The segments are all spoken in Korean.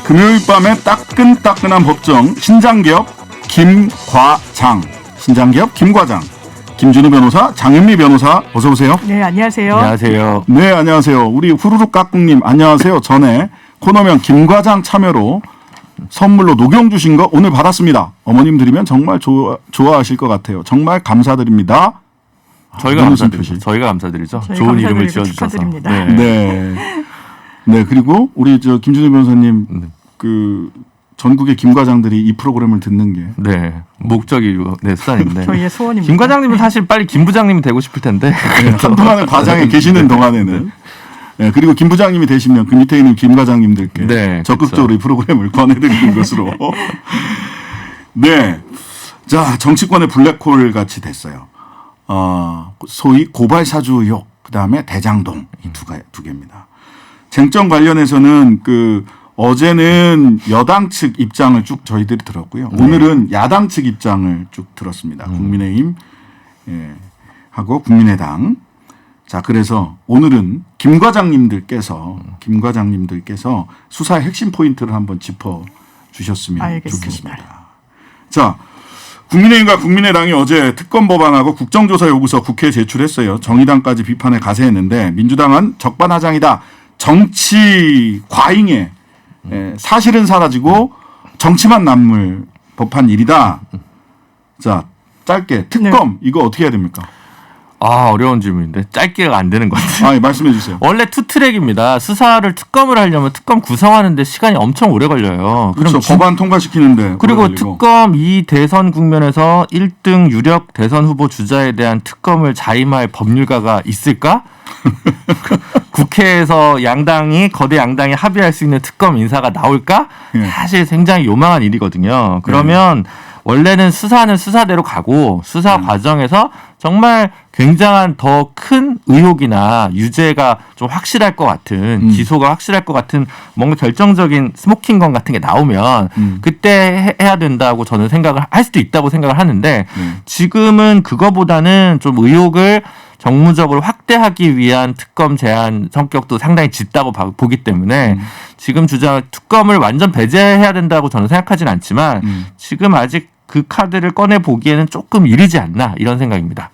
금요일 밤에 따끈따끈한 법정 신장기업 김과장, 신장기업 김과장, 김준우 변호사, 장윤미 변호사 어서 오세요. 네, 안녕하세요. 안녕하세요. 네, 안녕하세요. 우리 후루룩 깍꿍님 안녕하세요. 전에 코너명 김과장 참여로 선물로 녹용 주신 거 오늘 받았습니다. 어머님 드리면 정말 좋아하실 것 같아요. 정말 감사드립니다. 저희가 감사드리죠. 저희가 감사드리죠. 좋은 이름을 지어주셔서. 축하드립니다. 네. 그리고 우리 저 김준우 변호사님 그 전국의 김 과장들이 이 프로그램을 듣는 게 목적이고 수단인데. 저희의 소원입니다. 김 과장님은 사실 빨리 김 부장님이 되고 싶을 텐데. 한동안은 과장에 계시는 동안에는. 네, 그리고 김 부장님이 되시면 그 밑에 있는 김 과장님들께 적극적으로 이 프로그램을 권해드리는 것으로. 네, 자 정치권의 블랙홀 같이 됐어요. 소위 고발 사주 의혹, 그 다음에 대장동 이 두 개입니다. 쟁점 관련해서는 어제는 여당 측 입장을 쭉 저희들이 들었고요. 오늘은 야당 측 입장을 쭉 들었습니다. 국민의힘 하고 국민의당. 자, 그래서 오늘은 김 과장님들께서 수사의 핵심 포인트를 한번 짚어 주셨으면 좋겠습니다. 자, 국민의힘과 국민의당이 어제 특검 법안하고 국정조사 요구서 국회에 제출했어요. 정의당까지 비판에 가세했는데 민주당은 적반하장이다. 정치 과잉에 사실은 사라지고 정치만 남을 법한 일이다. 자, 짧게 특검 이거 어떻게 해야 됩니까? 어려운 질문인데 짧게가 안 되는 것 같아요. 말씀해 주세요. 원래 투트랙입니다. 수사를 특검을 하려면 특검 구성하는데 시간이 엄청 오래 걸려요. 그렇죠. 법안 통과시키는데. 그리고 특검 이 대선 국면에서 1등 유력 대선 후보 주자에 대한 특검을 자임할 법률가가 있을까? 국회에서 거대 양당이 합의할 수 있는 특검 인사가 나올까? 사실 굉장히 요망한 일이거든요. 그러면 원래는 수사는 수사대로 가고 수사 과정에서 정말 굉장한 더 큰 의혹이나 유죄가 좀 확실할 것 같은 기소가 확실할 것 같은 뭔가 결정적인 스모킹건 같은 게 나오면 그때 해야 된다고 저는 생각을 할 수도 있다고 생각을 하는데 지금은 그거보다는 좀 의혹을 정무적으로 확대하기 위한 특검 제안 성격도 상당히 짙다고 보기 때문에 지금 주장 특검을 완전 배제해야 된다고 저는 생각하지는 않지만 지금 아직 그 카드를 꺼내 보기에는 조금 이르지 않나 이런 생각입니다.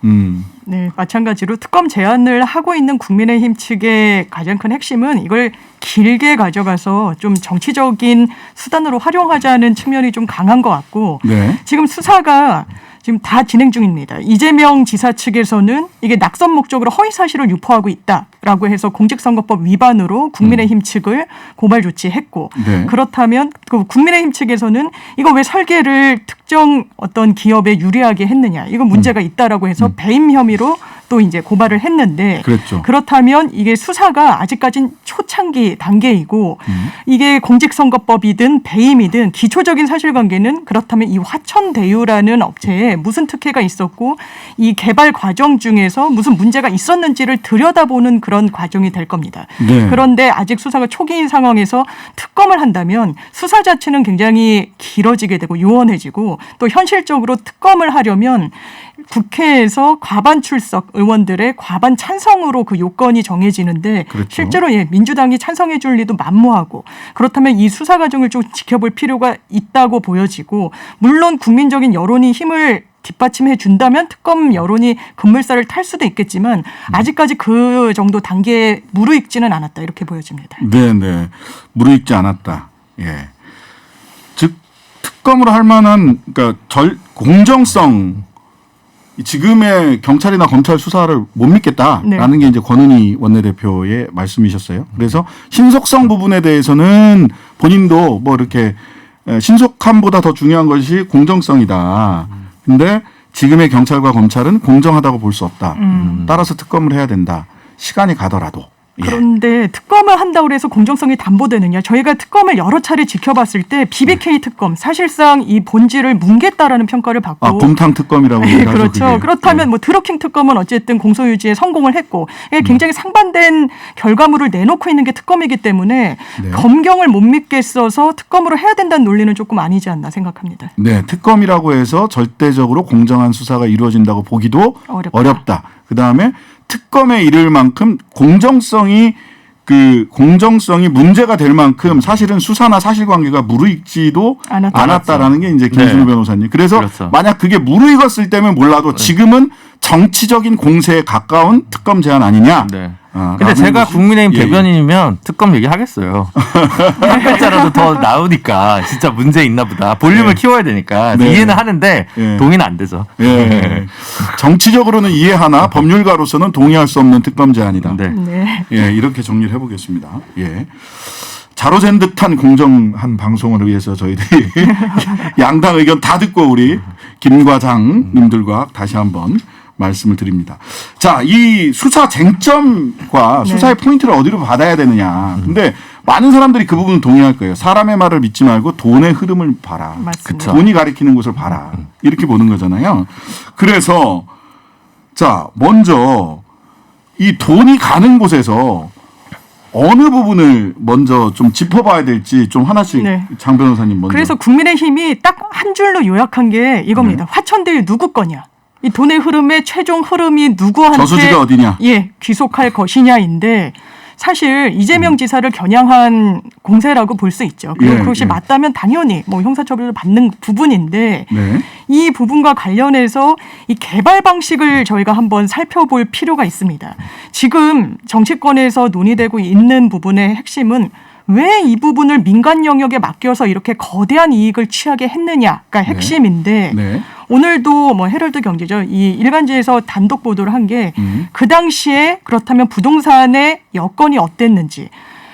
네, 마찬가지로 특검 제안을 하고 있는 국민의힘 측의 가장 큰 핵심은 이걸 길게 가져가서 좀 정치적인 수단으로 활용하자는 측면이 좀 강한 것 같고 지금 수사가 지금 다 진행 중입니다. 이재명 지사 측에서는 이게 낙선 목적으로 허위 사실을 유포하고 있다라고 해서 공직선거법 위반으로 국민의힘 측을 고발 조치했고 그렇다면 국민의힘 측에서는 이거 왜 설계를 특정 어떤 기업에 유리하게 했느냐 이거 문제가 있다라고 해서 배임 혐의로 또 이제 고발을 했는데 그렇다면 이게 수사가 아직까지는 초창기 단계이고 이게 공직선거법이든 배임이든 기초적인 사실관계는 그렇다면 이 화천대유라는 업체에 무슨 특혜가 있었고 이 개발 과정 중에서 무슨 문제가 있었는지를 들여다보는 그런 과정이 될 겁니다. 그런데 아직 수사가 초기인 상황에서 특검을 한다면 수사 자체는 굉장히 길어지게 되고 요원해지고 또 현실적으로 특검을 하려면 국회에서 과반 출석 의원들의 과반 찬성으로 그 요건이 정해지는데 실제로 민주당이 찬성해 줄 리도 만무하고 그렇다면 이 수사 과정을 좀 지켜볼 필요가 있다고 보여지고 물론 국민적인 여론이 힘을 뒷받침해 준다면 특검 여론이 급물살을 탈 수도 있겠지만 아직까지 그 정도 단계에 무르익지는 않았다 이렇게 보여집니다. 네. 무르익지 않았다. 즉 특검으로 할 만한 그러니까 공정성 지금의 경찰이나 검찰 수사를 못 믿겠다라는 게 이제 권은희 원내대표의 말씀이셨어요. 그래서 신속성 부분에 대해서는 본인도 뭐 이렇게 신속함보다 더 중요한 것이 공정성이다. 근데 지금의 경찰과 검찰은 공정하다고 볼 수 없다. 따라서 특검을 해야 된다. 시간이 가더라도. 그런데 특검을 한다고 해서 공정성이 담보되느냐. 저희가 특검을 여러 차례 지켜봤을 때 BBK 특검 사실상 이 본질을 뭉갰다라는 평가를 받고. 곰탕 특검이라고 얘기하죠. 그렇죠. 그게. 그렇다면 뭐 드러킹 특검은 어쨌든 공소유지에 성공을 했고 굉장히 상반된 결과물을 내놓고 있는 게 특검이기 때문에 검경을 못 믿겠어서 특검으로 해야 된다는 논리는 조금 아니지 않나 생각합니다. 네. 특검이라고 해서 절대적으로 공정한 수사가 이루어진다고 보기도 어렵다. 그다음에 특검에 이를 만큼 공정성이 그 공정성이 문제가 될 만큼 사실은 수사나 사실관계가 무르익지도 않았다라는 게 이제 김순우 네. 변호사님. 그래서 그렇죠. 만약 그게 무르익었을 때면 몰라도 지금은 정치적인 공세에 가까운 특검 제안 아니냐. 네. 아, 근데 제가 것이- 국민의힘 예, 예. 대변인이면 특검 얘기하겠어요. 한 글자라도 더 나오니까 진짜 문제 있나 보다. 볼륨을 네. 키워야 되니까 네. 이해는 하는데 예. 동의는 안 되죠. 예. 정치적으로는 이해하나 법률가로서는 동의할 수 없는 특검 제안이다. 네. 네. 예, 이렇게 정리를 해보겠습니다. 예. 자로잰 듯한 공정한 방송을 위해서 저희들이 양당 의견 다 듣고 우리 김 과장님들과 다시 한번 말씀을 드립니다. 자, 이 수사 쟁점과 네. 수사의 포인트를 어디로 받아야 되느냐. 근데 많은 사람들이 그 부분은 동의할 거예요. 사람의 말을 믿지 말고 돈의 흐름을 봐라. 맞습니다. 돈이 가리키는 곳을 봐라. 이렇게 보는 거잖아요. 그래서 자, 먼저 이 돈이 가는 곳에서 어느 부분을 먼저 좀 짚어봐야 될지 좀 하나씩 네. 장 변호사님 먼저. 그래서 국민의힘이 딱 한 줄로 요약한 게 이겁니다. 네. 화천대유 누구 거냐? 이 돈의 흐름의 최종 흐름이 누구한테 저수지가 어디냐? 예, 귀속할 것이냐인데 사실 이재명 지사를 겨냥한 공세라고 볼 수 있죠. 그리고 예, 그것이 예. 맞다면 당연히 뭐 형사처벌을 받는 부분인데 네. 이 부분과 관련해서 이 개발 방식을 저희가 한번 살펴볼 필요가 있습니다. 지금 정치권에서 논의되고 있는 부분의 핵심은 왜 이 부분을 민간 영역에 맡겨서 이렇게 거대한 이익을 취하게 했느냐가 핵심인데 네. 오늘도 뭐 헤럴드 경제죠. 이 일간지에서 단독 보도를 한 게 그 당시에 그렇다면 부동산의 여건이 어땠는지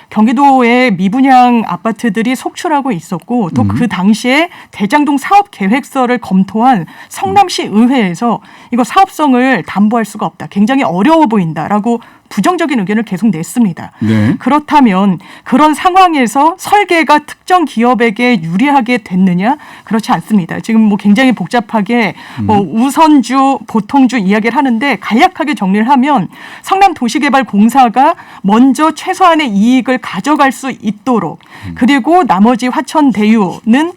경기도의 미분양 아파트들이 속출하고 있었고 또 그 당시에 대장동 사업 계획서를 검토한 성남시 의회에서 이거 사업성을 담보할 수가 없다. 굉장히 어려워 보인다라고 부정적인 의견을 계속 냈습니다. 네. 그렇다면 그런 상황에서 설계가 특정 기업에게 유리하게 됐느냐? 그렇지 않습니다. 지금 뭐 굉장히 복잡하게 뭐 우선주, 보통주 이야기를 하는데 간략하게 정리를 하면 성남도시개발공사가 먼저 최소한의 이익을 가져갈 수 있도록 그리고 나머지 화천대유는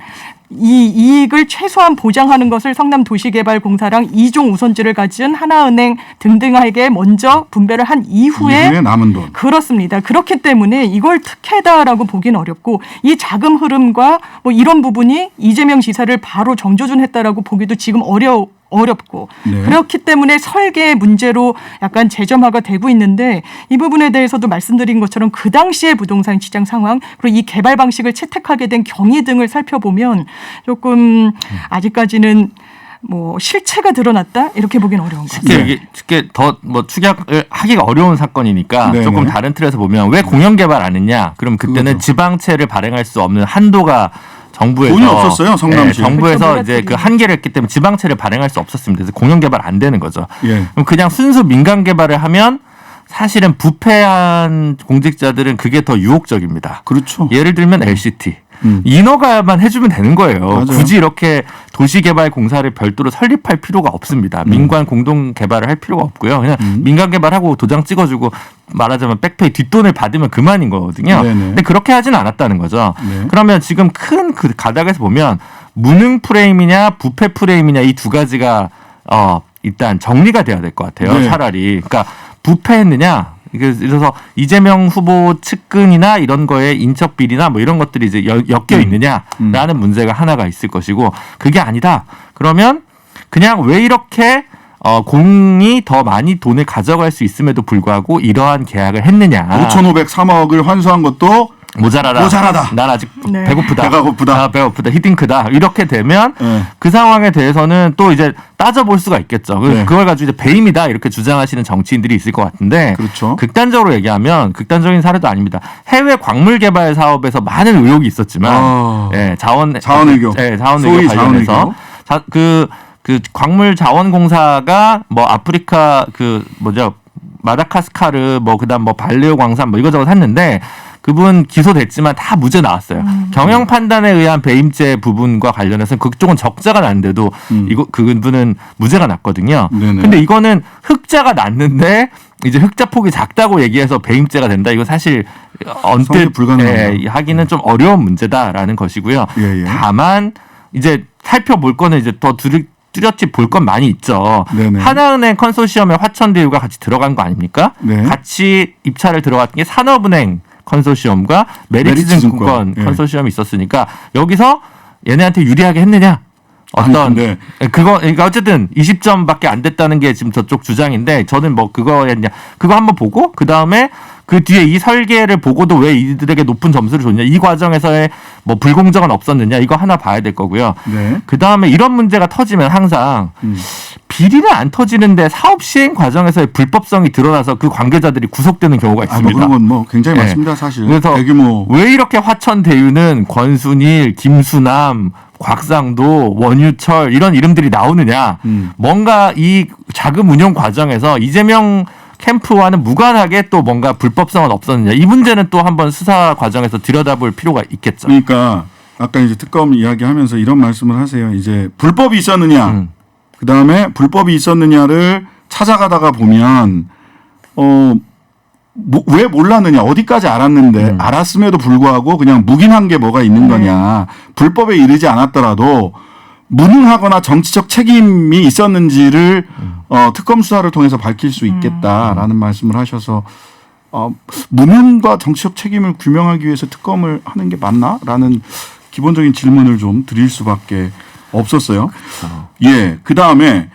이 이익을 최소한 보장하는 것을 성남도시개발공사랑 이종 우선주를 가진 하나은행 등등에게 먼저 분배를 한 이후에 남은 돈. 그렇습니다. 그렇기 때문에 이걸 특혜다라고 보기는 어렵고 이 자금 흐름과 뭐 이런 부분이 이재명 지사를 바로 정조준했다라고 보기도 지금 어렵고 네. 그렇기 때문에 설계 문제로 약간 재점화가 되고 있는데 이 부분에 대해서도 말씀드린 것처럼 그 당시의 부동산 시장 상황 그리고 이 개발 방식을 채택하게 된 경위 등을 살펴보면 조금 아직까지는 뭐 실체가 드러났다 이렇게 보기는 어려운 것 같습니다. 쉽게 더 뭐 추격을 하기가 어려운 사건이니까 네네. 조금 다른 틀에서 보면 왜 공영 개발 안 했냐? 그럼 그때는 그거죠. 지방채를 발행할 수 없는 한도가 정부에서 돈이 없었어요, 성남시에. 정부에서 그렇죠, 이제 그 한계를 했기 때문에 지방채를 발행할 수 없었습니다. 그래서 공영 개발 안 되는 거죠. 예. 그럼 그냥 순수 민간 개발을 하면 사실은 부패한 공직자들은 그게 더 유혹적입니다. 그렇죠. 예를 들면 LCT. 인허가만 해주면 되는 거예요. 맞아요. 굳이 이렇게 도시개발공사를 별도로 설립할 필요가 없습니다. 민관 공동 개발을 할 필요가 없고요. 그냥 민간 개발하고 도장 찍어주고 말하자면 백페이 뒷돈을 받으면 그만인 거거든요. 네네. 근데 그렇게 하지는 않았다는 거죠. 네. 그러면 지금 큰 그 가닥에서 보면 무능 프레임이냐 부패 프레임이냐 이 두 가지가 일단 정리가 돼야 될 것 같아요. 네. 차라리. 그러니까 부패했느냐 그래서 이재명 후보 측근이나 이런 거에 인적 비리나 뭐 이런 것들이 이제 엮여 있느냐라는 문제가 하나가 있을 것이고 그게 아니다. 그러면 그냥 왜 이렇게 공이 더 많이 돈을 가져갈 수 있음에도 불구하고 이러한 계약을 했느냐. 5,503억을 환수한 것도 모자라다. 난 아직 네. 배고프다. 배가 고프다. 배고프다. 히딩크다. 이렇게 되면 네. 그 상황에 대해서는 또 이제 따져볼 수가 있겠죠. 네. 그걸 가지고 이제 배임이다 이렇게 주장하시는 정치인들이 있을 것 같은데 그렇죠. 극단적으로 얘기하면 극단적인 사례도 아닙니다. 해외 광물 개발 사업에서 많은 의혹이 있었지만 자원의교 소위 관련해서 자원의교. 그 광물 자원공사가 뭐 아프리카 마다카스카르 뭐 그다음 뭐 발레오 광산 뭐 이거저거 샀는데 그분 기소됐지만 다 무죄 나왔어요. 경영 판단에 의한 배임죄 부분과 관련해서 그쪽은 적자가 났는데도 그분은 무죄가 났거든요. 네네. 근데 이거는 흑자가 났는데 이제 흑자 폭이 작다고 얘기해서 배임죄가 된다. 이거 사실 성립 언뜻 불가능하다. 하기는 좀 어려운 문제다라는 것이고요. 예, 예. 다만 이제 살펴볼 거는 이제 더 뚜렷이 볼 건 많이 있죠. 네네. 하나은행 컨소시엄에 화천대유가 같이 들어간 거 아닙니까? 네. 같이 입찰을 들어갔던 게 산업은행 컨소시엄과 메리츠증권 예. 컨소시엄이 있었으니까 여기서 얘네한테 유리하게 했느냐? 어떤 아니, 근데 그러니까 어쨌든 20점밖에 안 됐다는 게 지금 저쪽 주장인데 저는 뭐 그거였냐 그거 한번 보고 그 다음에 그 뒤에 이 설계를 보고도 왜 이들에게 높은 점수를 줬냐 이 과정에서의 뭐 불공정은 없었느냐 이거 하나 봐야 될 거고요. 네. 그 다음에 이런 문제가 터지면 항상 비리는 안 터지는데 사업 시행 과정에서의 불법성이 드러나서 그 관계자들이 구속되는 경우가 뭐 있습니다. 그런 건 뭐 굉장히 네. 많습니다, 사실. 그래서 대규모. 왜 이렇게 화천대유는 권순일, 김수남, 곽상도, 원유철 이런 이름들이 나오느냐. 뭔가 이 자금 운용 과정에서 이재명 캠프와는 무관하게 또 뭔가 불법성은 없었느냐. 이 문제는 또 한번 수사 과정에서 들여다볼 필요가 있겠죠. 그러니까 아까 이제 특검 이야기하면서 이런 말씀을 하세요. 이제 불법이 있었느냐. 그 다음에 불법이 있었느냐를 찾아가다가 보면 왜 몰랐느냐, 어디까지 알았는데 알았음에도 불구하고 그냥 묵인한 게 뭐가 있는 거냐, 불법에 이르지 않았더라도 무능하거나 정치적 책임이 있었는지를 특검 수사를 통해서 밝힐 수 있겠다라는 말씀을 하셔서 무능과 정치적 책임을 규명하기 위해서 특검을 하는 게 맞나라는 기본적인 질문을 좀 드릴 수밖에 없었어요. 예, 그 다음에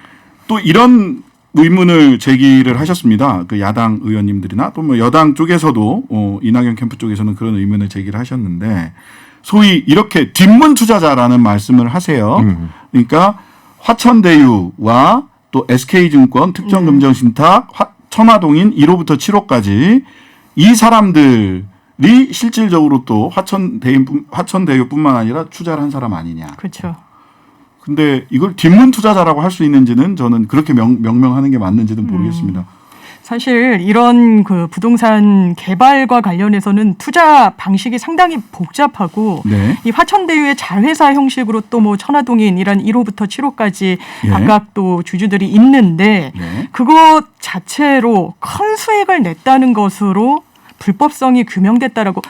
또 이런 의문을 제기를 하셨습니다. 그 야당 의원님들이나 또 뭐 여당 쪽에서도 이낙연 캠프 쪽에서는 그런 의문을 제기를 하셨는데 소위 이렇게 뒷문 투자자라는 말씀을 하세요. 그러니까 화천대유와 또 SK증권 특정금전신탁 천화동인 1호부터 7호까지 이 사람들이 실질적으로 또 화천대유뿐만 아니라 투자를 한 사람 아니냐. 그렇죠. 근데 이걸 뒷문 투자자라고 할 수 있는지는 저는 그렇게 명명하는 게 맞는지는 모르겠습니다. 사실 이런 그 부동산 개발과 관련해서는 투자 방식이 상당히 복잡하고 네. 이 화천대유의 자회사 형식으로 또 뭐 천화동인 이런 1호부터 7호까지 예. 각각 또 주주들이 있는데 네. 그것 자체로 큰 수익을 냈다는 것으로 불법성이 규명됐다라고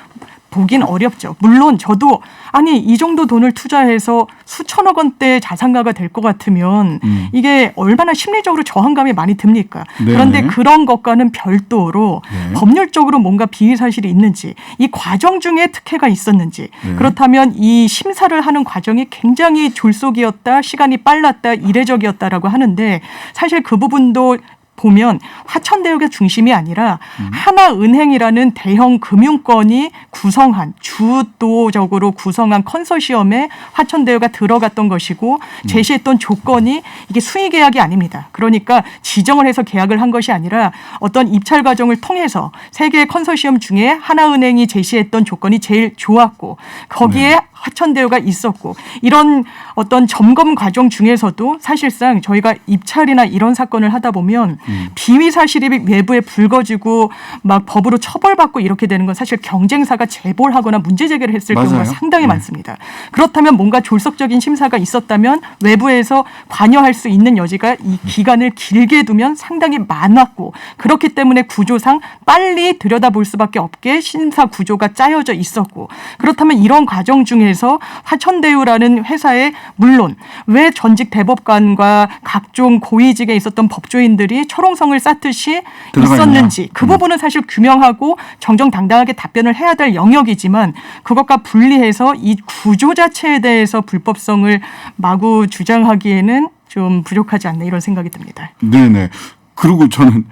보긴 어렵죠. 물론 저도 아니 이 정도 돈을 투자해서 수천억 원대 자산가가 될 것 같으면 이게 얼마나 심리적으로 저항감이 많이 듭니까? 네네. 그런데 그런 것과는 별도로 네. 법률적으로 뭔가 비위 사실이 있는지 이 과정 중에 특혜가 있었는지 네. 그렇다면 이 심사를 하는 과정이 굉장히 졸속이었다, 시간이 빨랐다, 이례적이었다라고 하는데 사실 그 부분도 보면 화천대유가 중심이 아니라 하나은행이라는 대형 금융권이 구성한 주도적으로 구성한 컨소시엄에 화천대유가 들어갔던 것이고 제시했던 조건이 이게 수의 계약이 아닙니다. 그러니까 지정을 해서 계약을 한 것이 아니라 어떤 입찰 과정을 통해서 세 개의 컨소시엄 중에 하나은행이 제시했던 조건이 제일 좋았고 거기에 화천대유가 있었고 이런 어떤 점검 과정 중에서도 사실상 저희가 입찰이나 이런 사건을 하다 보면 비위 사실이 외부에 불거지고 막 법으로 처벌받고 이렇게 되는 건 사실 경쟁사가 제보를 하거나 문제 제기를 했을 맞아요. 경우가 상당히 네. 많습니다. 그렇다면 뭔가 졸속적인 심사가 있었다면 외부에서 관여할 수 있는 여지가 이 기간을 길게 두면 상당히 많았고 그렇기 때문에 구조상 빨리 들여다볼 수밖에 없게 심사 구조가 짜여져 있었고 그렇다면 이런 과정 중에서 화천대유라는 회사에 물론 왜 전직 대법관과 각종 고위직에 있었던 법조인들이 초롱성을 쌓듯이 들어가 있었는지 있냐? 그 부분은 사실 규명하고 정정당당하게 답변을 해야 될 영역이지만 그것과 분리해서 이 구조 자체에 대해서 불법성을 마구 주장하기에는 좀 부족하지 않나 이런 생각이 듭니다. 네네. 그리고 저는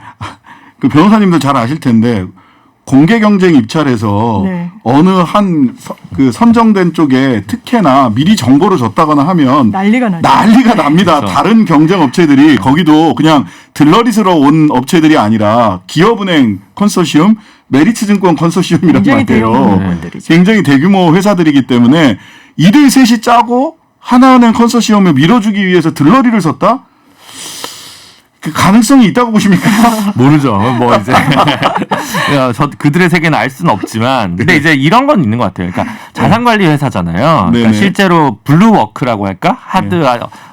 그 변호사님도 잘 아실 텐데 공개 경쟁 입찰에서 네. 어느 한 그 선정된 쪽에 특혜나 미리 정보를 줬다거나 하면 난리가 나죠. 난리가 납니다. 그렇죠. 다른 경쟁 업체들이 거기도 그냥 들러리스러 온 업체들이 아니라 기업은행 컨소시엄, 메리츠증권 컨소시엄이란 굉장히 대형 말이에요. 공무원들이죠. 굉장히 대규모 회사들이기 때문에 이들 셋이 짜고 하나은행 컨소시엄을 밀어주기 위해서 들러리를 섰다? 그 가능성이 있다고 보십니까? 모르죠. 뭐 이제 저 그들의 세계는 알 수는 없지만 근데 이제 이런 건 있는 것 같아요. 그러니까 자산관리 회사잖아요. 그러니까 네네. 실제로 블루워크라고 할까 하드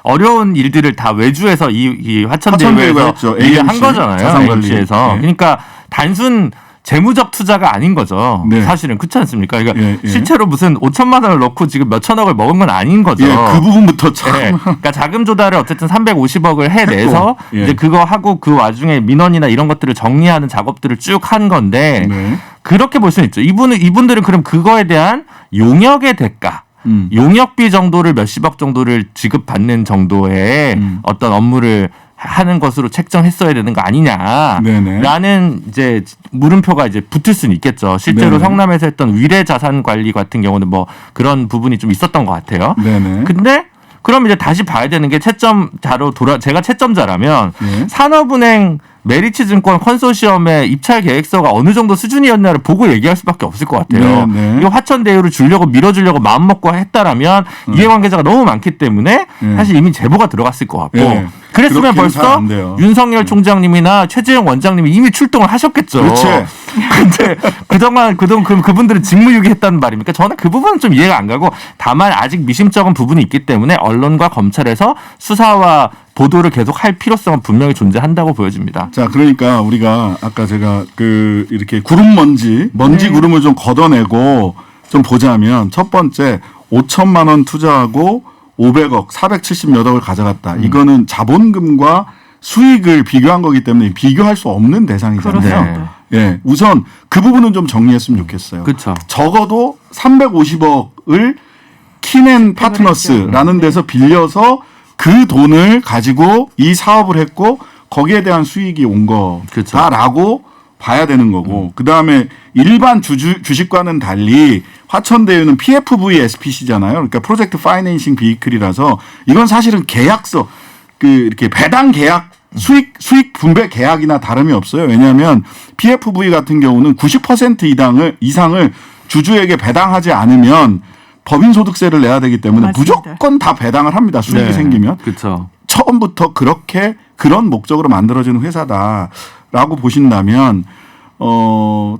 어려운 일들을 다 외주해서 이 화천대유가 화천대유에서 했죠. 일을 한 AMC, 거잖아요. 자산관리. AMC에서 네. 그러니까 단순 재무적 투자가 아닌 거죠. 네. 사실은 그렇지 않습니까? 그러니까 예, 예. 실제로 무슨 5천만 원을 넣고 지금 몇 천억을 먹은 건 아닌 거죠. 예, 그 부분부터 참. 네. 그러니까 자금 조달을 어쨌든 350억을 해내서 했고, 예. 이제 그거 하고 그 와중에 민원이나 이런 것들을 정리하는 작업들을 쭉 한 건데 네. 그렇게 볼 수는 있죠. 이분들은 그럼 그거에 대한 용역의 대가, 용역비 정도를 몇십억 정도를 지급받는 정도의 어떤 업무를 하는 것으로 책정했어야 되는 거 네네. 아니냐라는 이제 물음표가 이제 붙을 수는 있겠죠. 실제로 네네. 성남에서 했던 위례 자산 관리 같은 경우는 뭐 그런 부분이 좀 있었던 것 같아요. 네네. 근데 그럼 이제 다시 봐야 되는 게 채점자로 제가 채점자라면 예. 산업은행 메리츠증권 컨소시엄의 입찰 계획서가 어느 정도 수준이었냐를 보고 얘기할 수밖에 없을 것 같아요. 네. 이거 화천대유를 주려고 밀어주려고 마음먹고 했다라면 이해관계자가 너무 많기 때문에 사실 이미 제보가 들어갔을 것 같고 네. 그랬으면 그렇게는 잘 벌써 안 돼요. 윤석열 총장님이나 최재형 원장님이 이미 출동을 하셨겠죠. 그렇지. 근데 그동안 그분들은 직무유기했다는 말입니까? 저는 그 부분은 좀 이해가 안 가고 다만 아직 미심쩍은 부분이 있기 때문에 언론과 검찰에서 수사와 보도를 계속 할 필요성은 분명히 존재한다고 보여집니다. 자, 그러니까 우리가 아까 제가 그 이렇게 먼지 네. 구름을 좀 걷어내고 좀 보자면 첫 번째 5천만 원 투자하고 500억, 470몇 억을 가져갔다. 이거는 자본금과 수익을 비교한 거기 때문에 비교할 수 없는 대상이잖아요. 그렇습니다. 예, 우선 그 부분은 좀 정리했으면 좋겠어요. 그렇죠. 적어도 350억을 키넨 파트너스라는 데서 빌려서 그 돈을 가지고 이 사업을 했고 거기에 대한 수익이 온 거다라고 봐야 되는 거고 그다음에 일반 주식과는 달리 화천대유는 PFV SPC잖아요. 그러니까 프로젝트 파이낸싱 비이클이라서 이건 사실은 계약서 그 이렇게 배당 계약 수익 분배 계약이나 다름이 없어요. 왜냐하면 PFV 같은 경우는 90% 이상을 주주에게 배당하지 않으면 법인소득세를 내야 되기 때문에 맞습니다. 무조건 다 배당을 합니다. 수익이 생기면. 그렇죠. 처음부터 그런 목적으로 만들어진 회사다라고 보신다면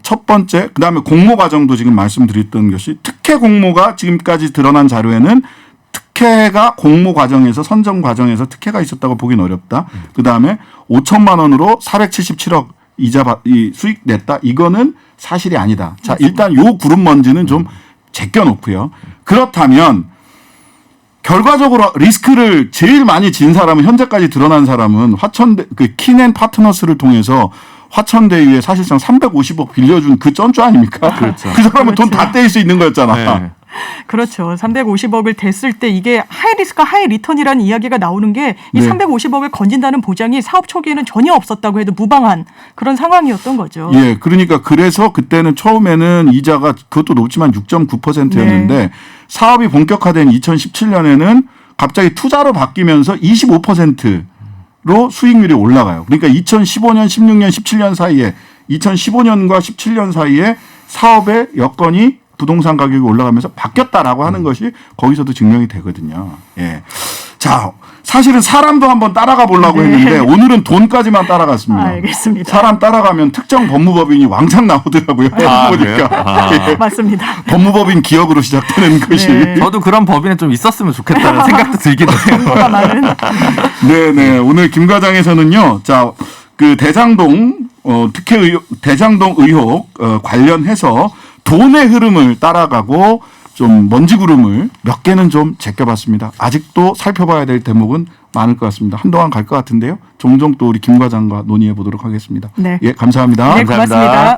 첫 번째 그다음에 공모 과정도 지금 말씀드렸던 것이 특혜 공모가 지금까지 드러난 자료에는 특혜가 공모 과정에서 선정 과정에서 특혜가 있었다고 보기는 어렵다. 그다음에 5천만 원으로 477억 수익 냈다. 이거는 사실이 아니다. 자, 일단 요 구름 먼지는 좀 제껴놓고요. 그렇다면 결과적으로 리스크를 제일 많이 진 사람은 현재까지 드러난 사람은 키넨 파트너스를 통해서 화천대유에 사실상 350억 빌려준 그 쩐주 아닙니까? 그렇죠. 그 사람은 돈 그렇죠. 다 떼일 수 있는 거였잖아. 네. 그렇죠. 350억을 댔을 때 이게 하이 리스크 하이 리턴이라는 이야기가 나오는 게 이 네. 350억을 건진다는 보장이 사업 초기에는 전혀 없었다고 해도 무방한 그런 상황이었던 거죠. 예, 그러니까 그래서 그때는 처음에는 이자가 그것도 높지만 6.9%였는데 네. 사업이 본격화된 2017년에는 갑자기 투자로 바뀌면서 25%로 수익률이 올라가요. 그러니까 2015년, 16년, 17년 사이에 2015년과 17년 사이에 사업의 여건이 부동산 가격이 올라가면서 바뀌었다라고 하는 것이 거기서도 증명이 되거든요. 예. 자, 사실은 사람도 한번 따라가 보려고 했는데 오늘은 돈까지만 따라갔습니다. 알겠습니다. 사람 따라가면 특정 법무법인이 왕창 나오더라고요. 보니까 예. 맞습니다. 법무법인 기억으로 시작되는 것이. 네. 저도 그런 법인에 좀 있었으면 좋겠다는 생각도 들긴 해요. 뭐가 많은. 네네. 오늘 김 과장에서는요. 자, 그 대장동 대장동 의혹 관련해서 돈의 흐름을 따라가고 좀 먼지 구름을 몇 개는 좀 제껴봤습니다. 아직도 살펴봐야 될 대목은 많을 것 같습니다. 한동안 갈 것 같은데요. 종종 또 우리 김 과장과 논의해 보도록 하겠습니다. 네. 예, 감사합니다. 네, 감사합니다. 고맙습니다.